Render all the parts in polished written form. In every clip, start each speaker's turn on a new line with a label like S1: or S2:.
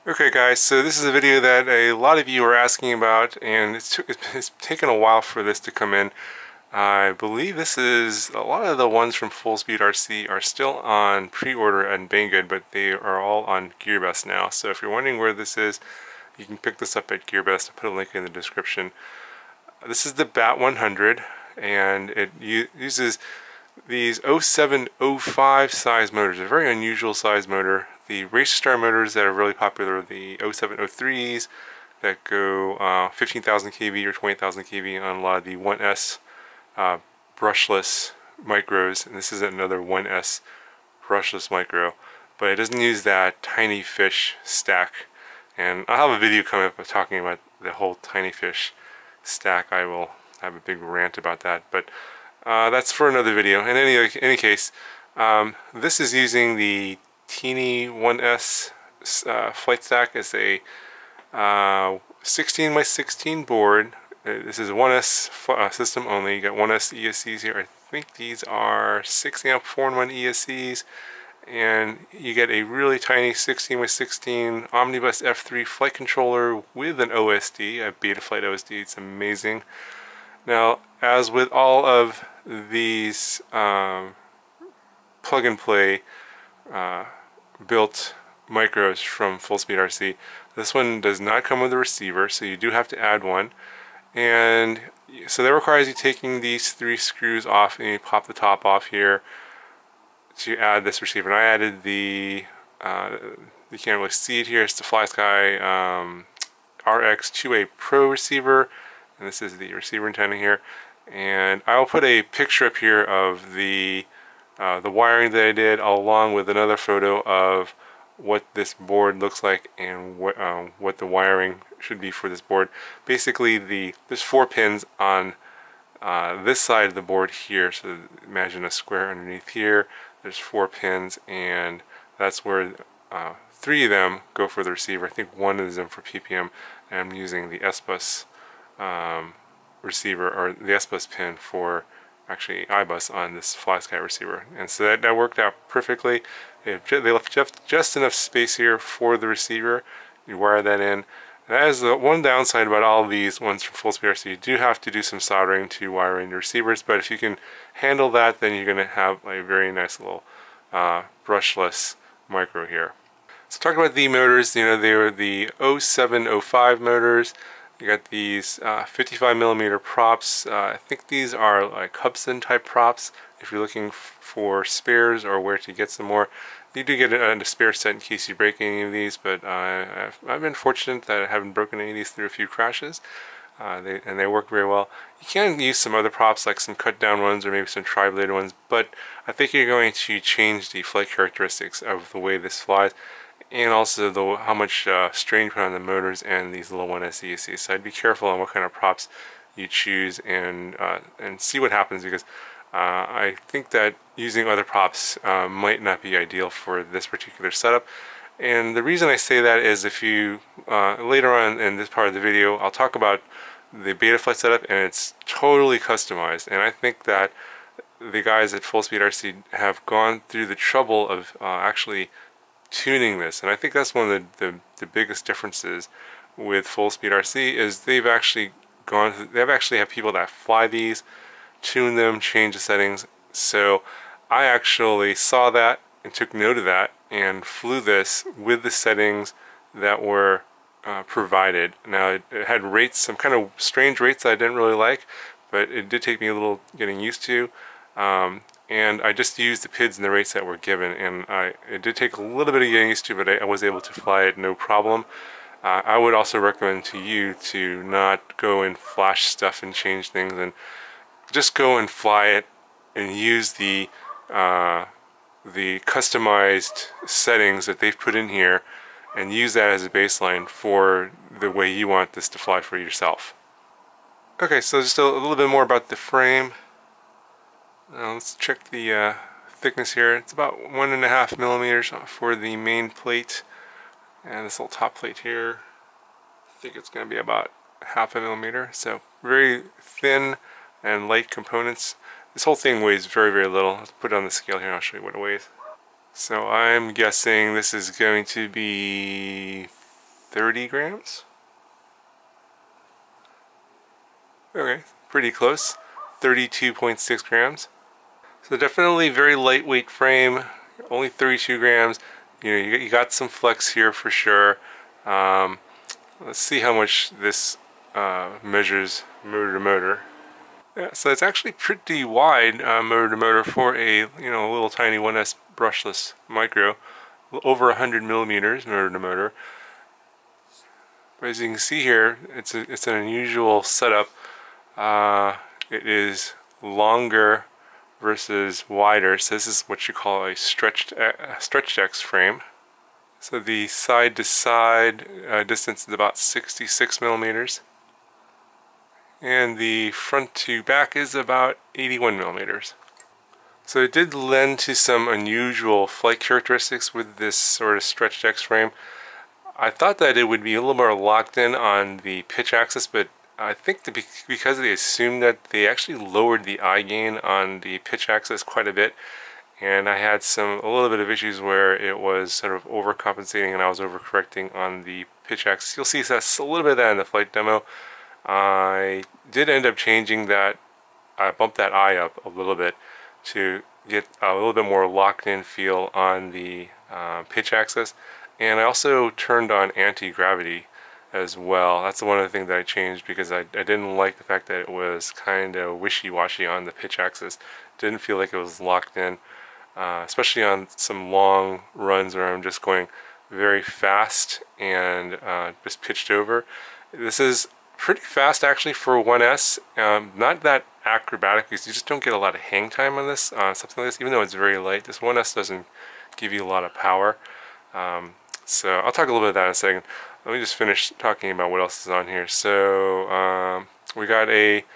S1: Okay guys, so this is a video that a lot of you are asking about, and it's taken a while for this to come in. I believe this is, a lot of the ones from FullSpeed RC are still on pre-order at Banggood, but they are all on Gearbest now. So if you're wondering where this is, you can pick this up at Gearbest. I'll put a link in the description. This is the BAT-100, and it uses these 0705 size motors. A very unusual size motor. The race star motors that are really popular are the 0703s that go 15,000 kV or 20,000 kV on a lot of the 1S brushless micros, and this is another 1S brushless micro, but it doesn't use that tiny fish stack. And I'll have a video coming up talking about the whole tiny fish stack. I will have a big rant about that, but that's for another video. In any case, this is using the teeny 1S flight stack as a 16 by 16 board. This is a 1S system only. You got 1S ESCs here. I think these are 6 amp 4-in-1 ESCs, and you get a really tiny 16 by 16 Omnibus F3 flight controller with an OSD, a Betaflight OSD. It's amazing. Now, as with all of these plug-and-play built micros from FullSpeed RC, this one does not come with a receiver, so you do have to add one. And so that requires you taking these 3 screws off, and you pop the top off here to add this receiver. And I added the, you can't really see it here, it's the FlySky RX2A Pro receiver, and this is the receiver antenna here. And I'll put a picture up here of the wiring that I did, along with another photo of what this board looks like and what the wiring should be for this board. Basically, there's 4 pins on this side of the board here. So imagine a square underneath here. There's 4 pins, and that's where 3 of them go for the receiver. I think 1 is them for PPM, and I'm using the S-Bus receiver, or the S-Bus pin for actually iBus on this FlySky receiver. And so that worked out perfectly. They left just enough space here for the receiver. You wire that in. That is the one downside about all of these ones from FullSpeed RC. You do have to do some soldering to wire in your receivers, but if you can handle that, then you're going to have a very nice little brushless micro here. So talking about the motors, you know, they were the 0705 motors. You got these 55mm props. I think these are like Hubson type props. If you're looking for spares or where to get some more, you do get a spare set in case you break any of these, but I've been fortunate that I haven't broken any of these through a few crashes. And they work very well. You can use some other props, like some cut down ones or maybe some tri-bladed ones, but I think you're going to change the flight characteristics of the way this flies, and also how much strain you put on the motors and these little 1S ESCs. So I'd be careful on what kind of props you choose, and see what happens, because I think that using other props might not be ideal for this particular setup. And the reason I say that is, if you later on in this part of the video, I'll talk about the Betaflight setup, and it's totally customized. And I think that the guys at FullSpeed RC have gone through the trouble of actually tuning this, and I think that's one of the biggest differences with FullSpeed RC is they've actually have people that fly these, tune them, change the settings. So I actually saw that and took note of that and flew this with the settings that were provided. Now it had rates, some kind of strange rates that I didn't really like, but it did take me a little getting used to. And I just used the PIDs and the rates that were given, and it did take a little bit of getting used to, but I was able to fly it no problem. I would also recommend to you to not go and flash stuff and change things, and just go and fly it and use the customized settings that they've put in here, and use that as a baseline for the way you want this to fly for yourself. Okay, so just a little bit more about the frame. Now let's check the thickness here. It's about 1.5 millimeters for the main plate, and this little top plate here, I think it's going to be about 0.5 millimeter. So very thin and light components. This whole thing weighs very, very little. Let's put it on the scale here and I'll show you what it weighs. So I'm guessing this is going to be 30 grams. Okay, pretty close. 32.6 grams. So definitely very lightweight frame, only 32 grams. You know, you got some flex here for sure. Let's see how much this measures motor to motor. Yeah, so it's actually pretty wide motor to motor for a a little tiny 1S brushless micro, over 100 millimeters motor to motor. But as you can see here, it's an unusual setup. It is longer versus wider, so this is what you call a stretched X frame. So the side to side distance is about 66 millimeters, and the front to back is about 81 millimeters. So it did lend to some unusual flight characteristics with this sort of stretched X frame. I thought that it would be a little more locked in on the pitch axis, but I think that because they assumed that, they actually lowered the eye gain on the pitch axis quite a bit, and I had a little bit of issues where it was sort of overcompensating and I was overcorrecting on the pitch axis. You'll see that's a little bit of that in the flight demo. I did end up changing that. I bumped that eye up a little bit to get a little bit more locked in feel on the pitch axis, and I also turned on anti-gravity as well. That's one of the things that I changed because I didn't like the fact that it was kind of wishy-washy on the pitch axis. Didn't feel like it was locked in, especially on some long runs where I'm just going very fast and just pitched over. This is pretty fast actually for 1S. Not that acrobatic because you just don't get a lot of hang time on this, something like this. Even though it's very light, this 1S doesn't give you a lot of power. So I'll talk a little bit about that in a second. Let me just finish talking about what else is on here. So we got a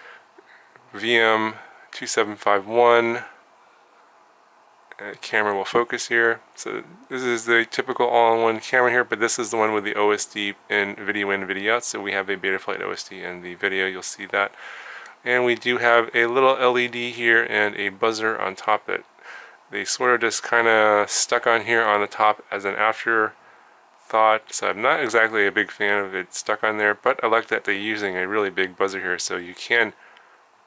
S1: VM2751. Camera will focus here. So this is the typical all-in-one camera here, but this is the one with the OSD and video in, video out. So we have a Betaflight OSD in the video, you'll see that. And we do have a little LED here and a buzzer on top of it. They sort of just kind of stuck on here on the top as an afterthought, so I'm not exactly a big fan of it stuck on there, but I like that they're using a really big buzzer here so you can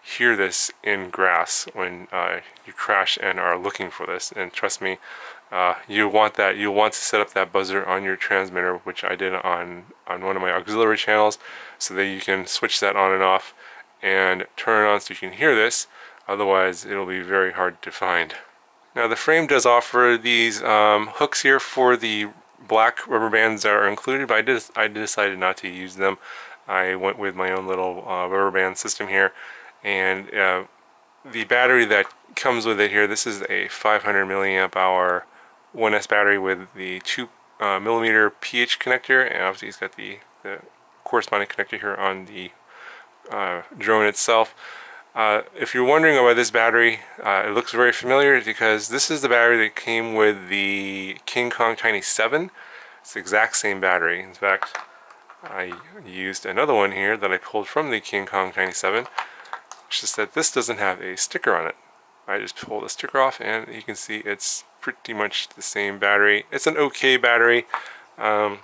S1: hear this in grass when you crash and are looking for this. And trust me, you want that. You want to set up that buzzer on your transmitter, which I did on one of my auxiliary channels, so that you can switch that on and off and turn it on so you can hear this. Otherwise it'll be very hard to find. Now the frame does offer these hooks here for the black rubber bands that are included, but I decided not to use them. I went with my own little rubber band system here, and the battery that comes with it here, this is a 500 milliamp hour 1S battery with the 2 millimeter PH connector, and obviously it's got the corresponding connector here on the drone itself. If you're wondering about this battery, it looks very familiar because this is the battery that came with the King Kong Tiny 7. It's the exact same battery. In fact, I used another one here that I pulled from the King Kong Tiny 7. It's just that this doesn't have a sticker on it. I just pulled the sticker off and you can see it's pretty much the same battery. It's an okay battery. The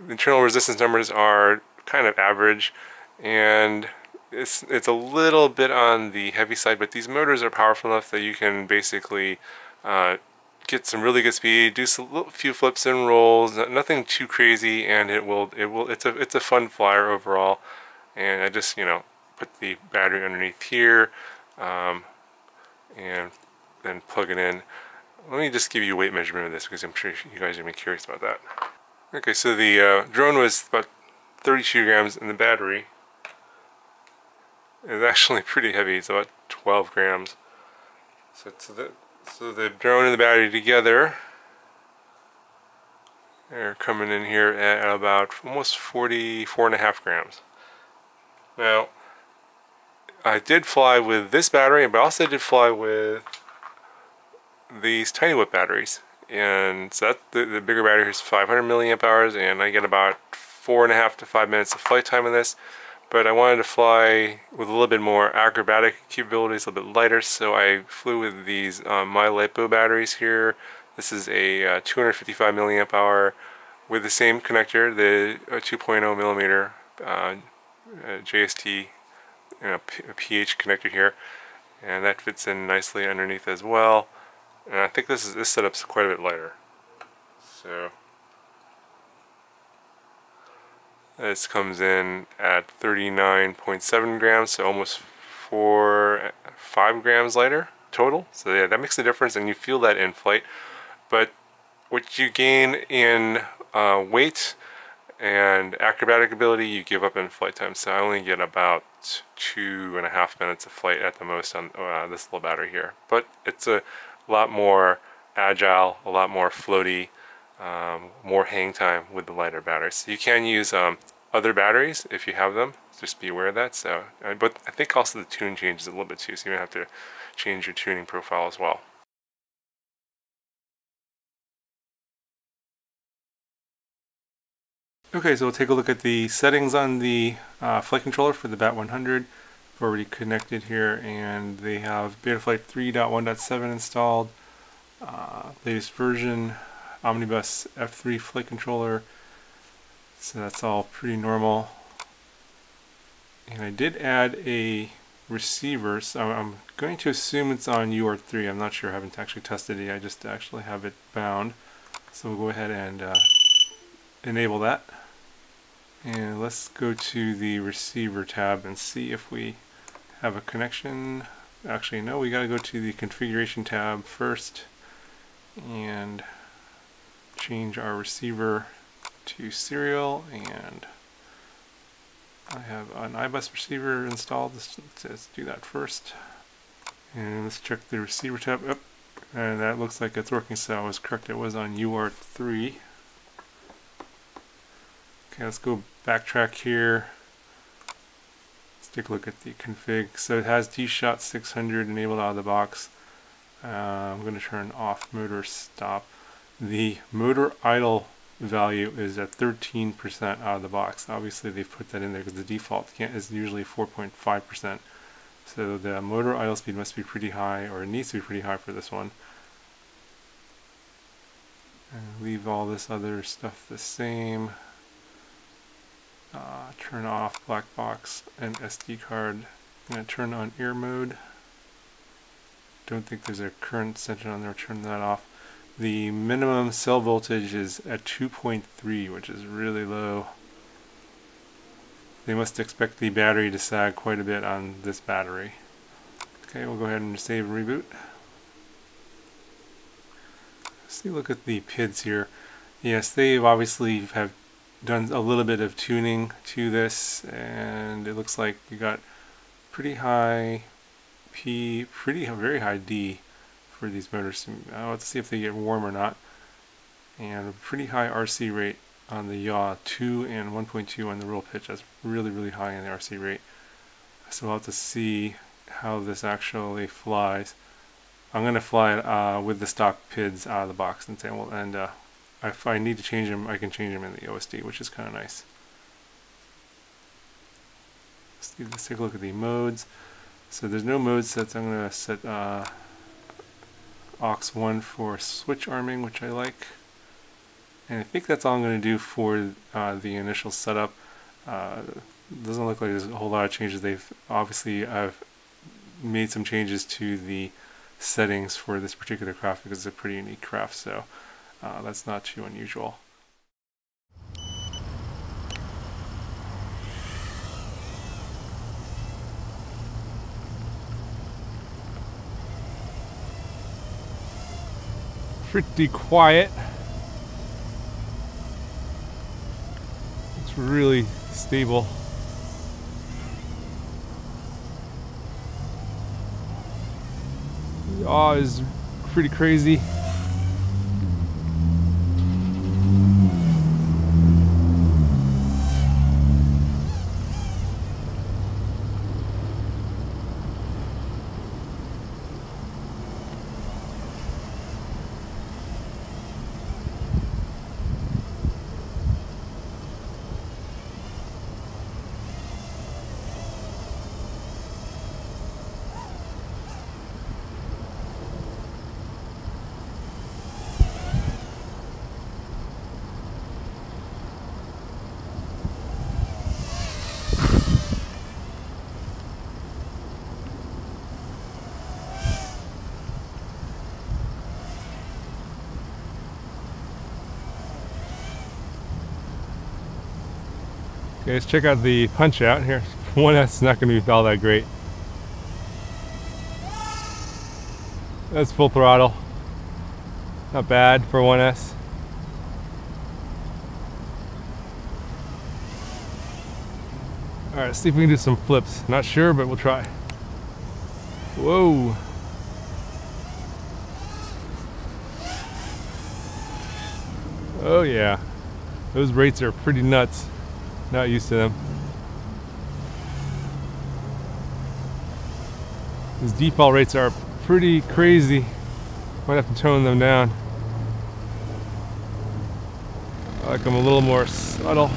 S1: internal resistance numbers are kind of average, and it's a little bit on the heavy side, but these motors are powerful enough that you can basically get some really good speed, do a few flips and rolls, nothing too crazy, and it's a fun flyer overall. And I just put the battery underneath here and then plug it in. Let me just give you a weight measurement of this because I'm sure you guys are gonna be curious about that. Okay, so the drone was about 32 grams, and the battery is actually pretty heavy. It's about 12 grams. So the drone and the battery together, they're coming in here at about almost 44.5 grams. Now, I did fly with this battery, but I also did fly with these Tiny Whip batteries. And so the bigger battery is 500 milliamp hours, and I get about 4.5 to 5 minutes of flight time in this. But I wanted to fly with a little bit more acrobatic capabilities, a little bit lighter, so I flew with these My Lipo batteries here. This is a 255 milliamp hour with the same connector, the 2.0 millimeter JST pH connector here, and that fits in nicely underneath as well. And I think this setup's quite a bit lighter. So this comes in at 39.7 grams, so almost 5 grams lighter total. So yeah, that makes a difference, and you feel that in flight. But what you gain in weight and acrobatic ability, you give up in flight time. So I only get about 2.5 minutes of flight at the most on this little battery here. But it's a lot more agile, a lot more floaty, more hang time with the lighter batteries. So you can use other batteries if you have them. Just be aware of that. So, but I think also the tune changes a little bit too, so you may have to change your tuning profile as well. Okay, so we'll take a look at the settings on the flight controller for the BAT-100. I've already connected here, and they have Betaflight 3.1.7 installed, latest version, Omnibus F3 flight controller, so that's all pretty normal. And I did add a receiver, so I'm going to assume it's on UART3. I'm not sure, I haven't actually tested it. I just actually have it bound. So we'll go ahead and enable that. And let's go to the receiver tab and see if we have a connection. Actually, no, we got to go to the configuration tab first and change our receiver to serial, and I have an iBus receiver installed. Let's do that first. And let's check the receiver tab. Oh, and that looks like it's working, so I was correct. It was on UART3. Okay, let's go backtrack here. Let's take a look at the config. So it has D-Shot 600 enabled out of the box. I'm going to turn off motor stop. The motor idle value is at 13% out of the box. Obviously they've put that in there because the default is usually 4.5%. So the motor idle speed must be pretty high, or it needs to be pretty high for this one. And leave all this other stuff the same. Turn off black box and SD card. I'm going to turn on air mode. Don't think there's a current sensor on there. Turn that off. The minimum cell voltage is at 2.3, which is really low. They must expect the battery to sag quite a bit on this battery. Okay, we'll go ahead and save and reboot. Let's look at the PIDs here. Yes, they obviously have done a little bit of tuning to this, and it looks like you got pretty high P, very high D for these motors. Let's see if they get warm or not. And a pretty high RC rate on the yaw, 2 and 1.2 on the roll pitch. That's really, really high in the RC rate. So we'll have to see how this actually flies. I'm going to fly it with the stock PIDs out of the box, and say, well, and if I need to change them, I can change them in the OSD, which is kind of nice. Let's take a look at the modes. So there's no mode sets. I'm going to set aux1 for switch arming, which I like. And I think that's all I'm going to do for the initial setup. Doesn't look like there's a whole lot of changes. They've obviously made some changes to the settings for this particular craft because it's a pretty unique craft, so that's not too unusual. Pretty quiet. It's really stable. The yaw is pretty crazy. Okay, let's check out the punch out here. 1S is not going to be all that great. That's full throttle. Not bad for 1S. Alright, let's see if we can do some flips. Not sure, but we'll try. Whoa! Oh yeah. Those rates are pretty nuts. Not used to them. These default rates are pretty crazy. Might have to tone them down. I like them a little more subtle.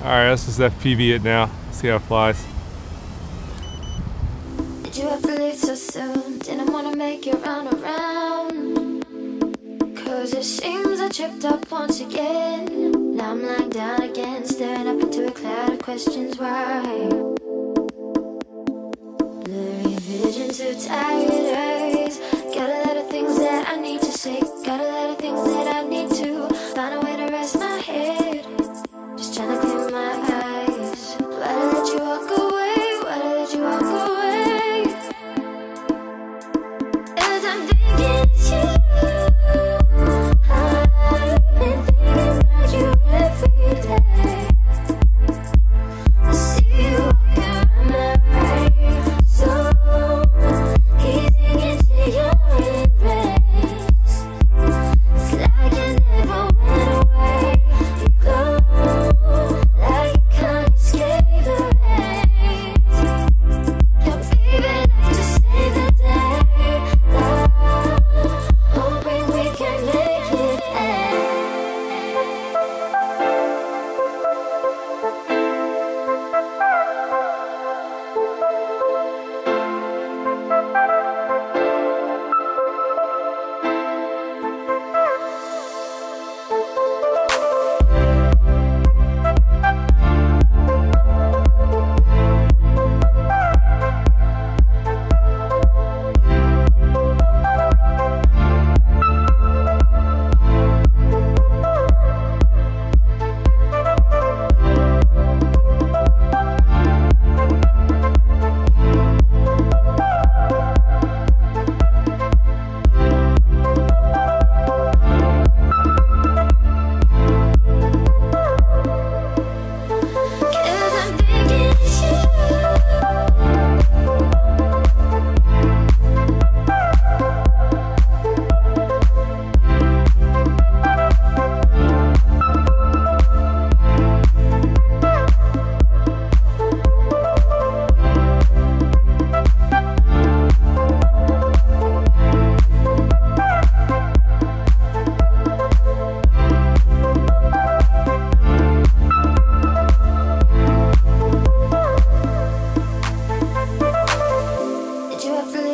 S1: Alright, let's just FPV it now. See how it flies.
S2: Did you have to leave so soon? Didn't want to make you run around. Cause it seems I tripped up once again. Now I'm lying down again, staring up into a cloud of questions. Why? Blurry vision, too tired eyes. Got a lot of things that I need to say. Got a lot of things that I need to find a way to rest my head. Just trying to clear my eyes. Why'd I let you walk away? Why'd I let you walk away? As I'm thinking it's you, I've been thinking about you every day. I see you walking around my way, so easing into your embrace. It's like you never went away. You glow like you can't escape the rays. Your baby likes to save the day. Hoping we can make it end.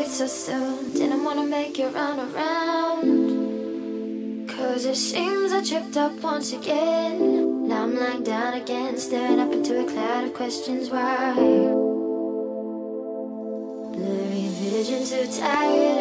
S2: So soon, didn't want to make you run around. Cause it seems I tripped up once again. Now I'm lying down again, staring up into a cloud of questions. Why? Blurry vision, too tired